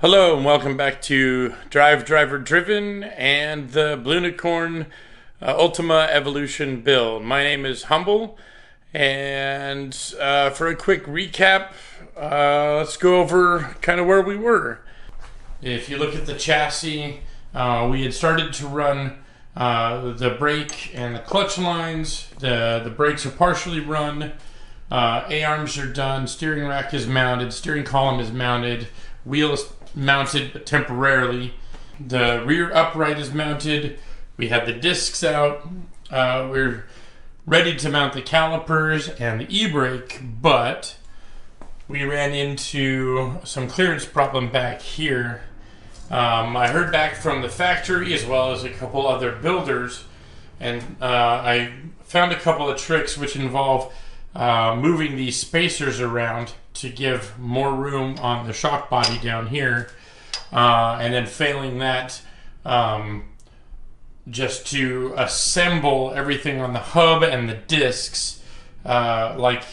Hello and welcome back to DriveDriverDriven and the Blunicorn Ultima Evolution build. My name is Humble, and for a quick recap, let's go over kind of where we were. If you look at the chassis, we had started to run the brake and the clutch lines. The brakes are partially run, A-arms are done, steering rack is mounted, steering column is mounted, wheel is mounted but temporarily. The rear upright is mounted. We have the discs out. We're ready to mount the calipers and the e-brake, but we ran into some clearance problem back here. I heard back from the factory as well as a couple other builders, and I found a couple of tricks which involve moving these spacers around to give more room on the shock body down here, and then failing that, just to assemble everything on the hub and the discs like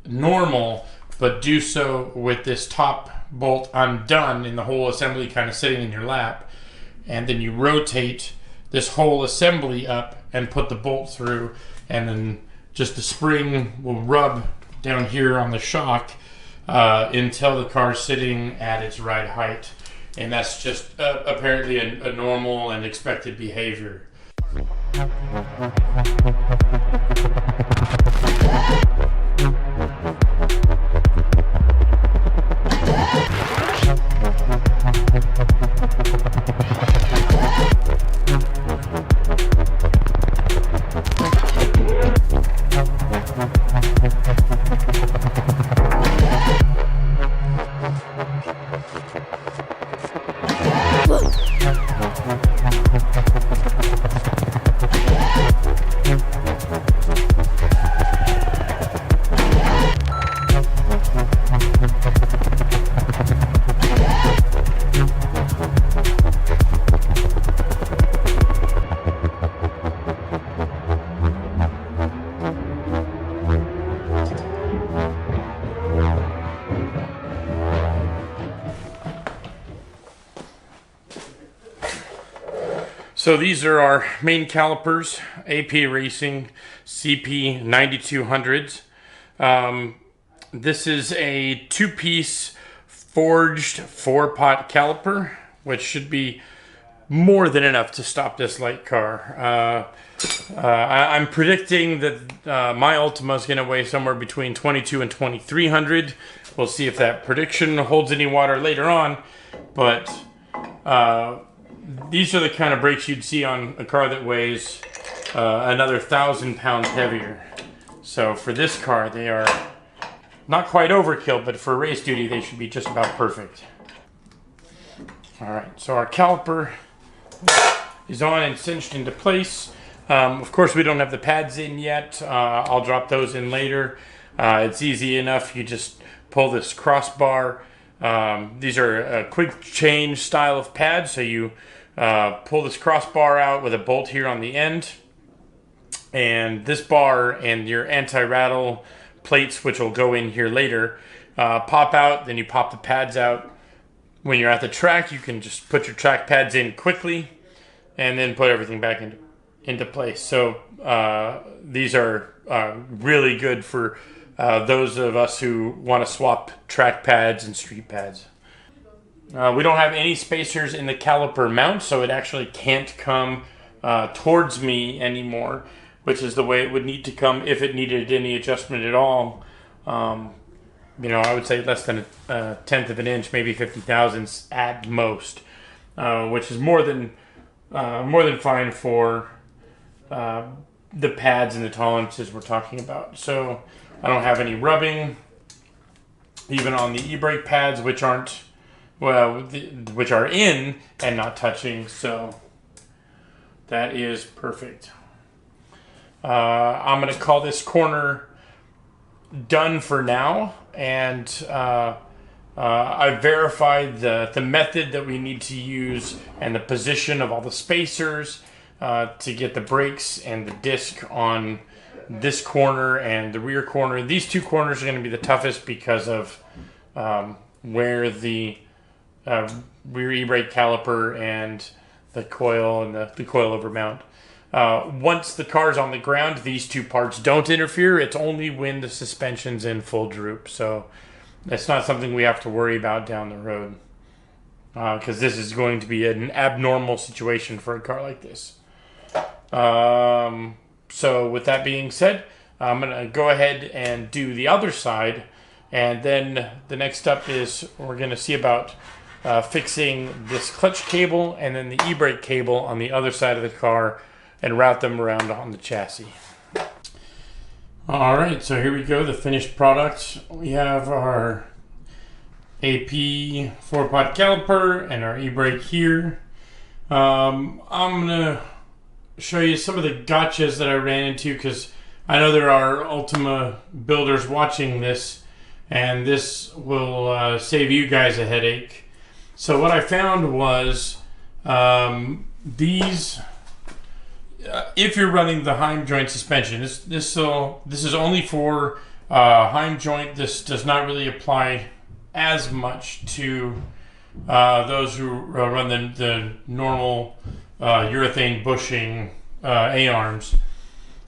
normal, but do so with this top bolt undone and the whole assembly kind of sitting in your lap, and then you rotate this whole assembly up and put the bolt through, and then just the spring will rub down here on the shock until the car's sitting at its right height. And that's just apparently a normal and expected behavior. So these are our main calipers, AP Racing CP 9200s. This is a two-piece forged 4-pot caliper, which should be more than enough to stop this light car. I'm predicting that my Ultima is going to weigh somewhere between 22 and 2300. We'll see if that prediction holds any water later on, but these are the kind of brakes you'd see on a car that weighs another 1,000 pounds heavier. So for this car, they are not quite overkill, but for race duty, they should be just about perfect. All right, so our caliper is on and cinched into place. Of course, we don't have the pads in yet. I'll drop those in later. It's easy enough. You just pull this crossbar. These are a quick change style of pads, so you pull this crossbar out with a bolt here on the end, and this bar and your anti-rattle plates, which will go in here later, pop out. Then you pop the pads out. When you're at the track, you can just put your track pads in quickly and then put everything back into place. So these are really good for those of us who want to swap track pads and street pads. We don't have any spacers in the caliper mount, so it actually can't come towards me anymore, which is the way it would need to come if it needed any adjustment at all. You know, I would say less than a tenth of an inch, maybe 50 thousandths at most, which is more than fine for the pads and the tolerances we're talking about. So I don't have any rubbing, even on the e-brake pads, which aren't, well, which are in and not touching. So that is perfect. I'm going to call this corner done for now, and I verified the method that we need to use and the position of all the spacers to get the brakes and the disc on this corner and the rear corner. These two corners are going to be the toughest because of where the rear e-brake caliper and the coil and the coilover mount. Once the car's on the ground, these two parts don't interfere. It's only when the suspension's in full droop. So that's not something we have to worry about down the road, because this is going to be an abnormal situation for a car like this. So with that being said, I'm going to go ahead and do the other side. And then the next step is we're going to see about fixing this clutch cable and then the e-brake cable on the other side of the car and route them around on the chassis. All right, so here we go, the finished product. We have our AP 4-pot caliper and our e-brake here. I'm going to show you some of the gotchas that I ran into, because I know there are Ultima builders watching this, and this will save you guys a headache. So what I found was these, if you're running the Heim joint suspension, this is only for Heim joint. This does not really apply as much to those who run the normal urethane bushing A-arms.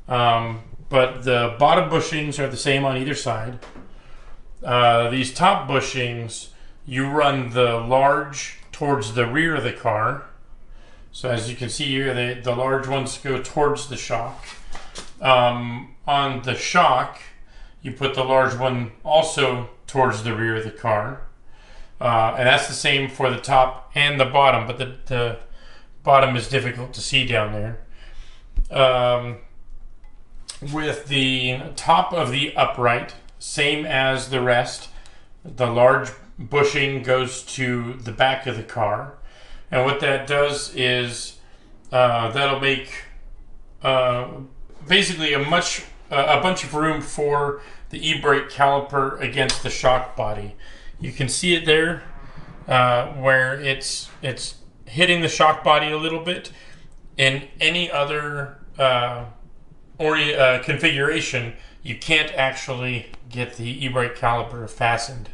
But the bottom bushings are the same on either side. These top bushings, you run the large towards the rear of the car. So as you can see here, the large ones go towards the shock. On the shock, you put the large one also towards the rear of the car. And that's the same for the top and the bottom, but the bottom is difficult to see down there. With the top of the upright, same as the rest, the large bushing goes to the back of the car. And what that does is that'll make basically a bunch of room for the e-brake caliper against the shock body. You can see it there where it's hitting the shock body a little bit. In any other configuration, you can't actually get the e-brake caliper fastened.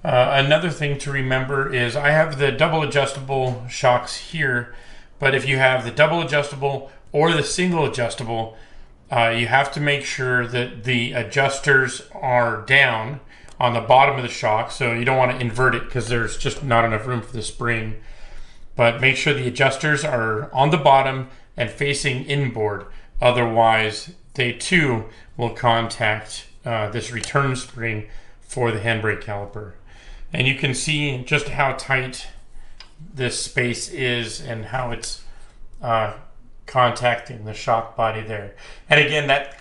Another thing to remember is I have the double adjustable shocks here, but if you have the double adjustable or the single adjustable, you have to make sure that the adjusters are down on the bottom of the shock. So you don't want to invert it because there's just not enough room for the spring. But make sure the adjusters are on the bottom and facing inboard. Otherwise, they too will contact this return spring for the handbrake caliper. And you can see just how tight this space is and how it's contacting the shock body there. And again, that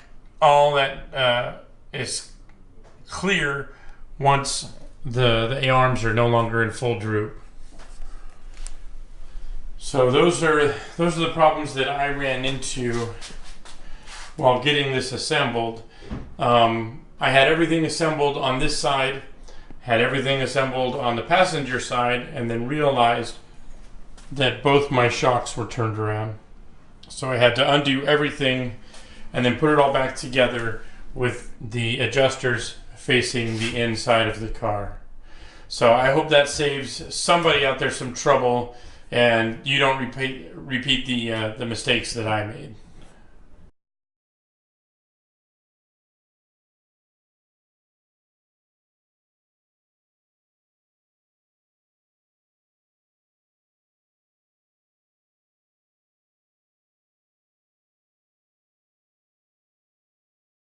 is clear once the A-arms are no longer in full droop. So those are the problems that I ran into while getting this assembled. I had everything assembled on this side, had everything assembled on the passenger side, and then realized that both my shocks were turned around. So I had to undo everything and then put it all back together with the adjusters facing the inside of the car. So I hope that saves somebody out there some trouble and you don't repeat the mistakes that I made.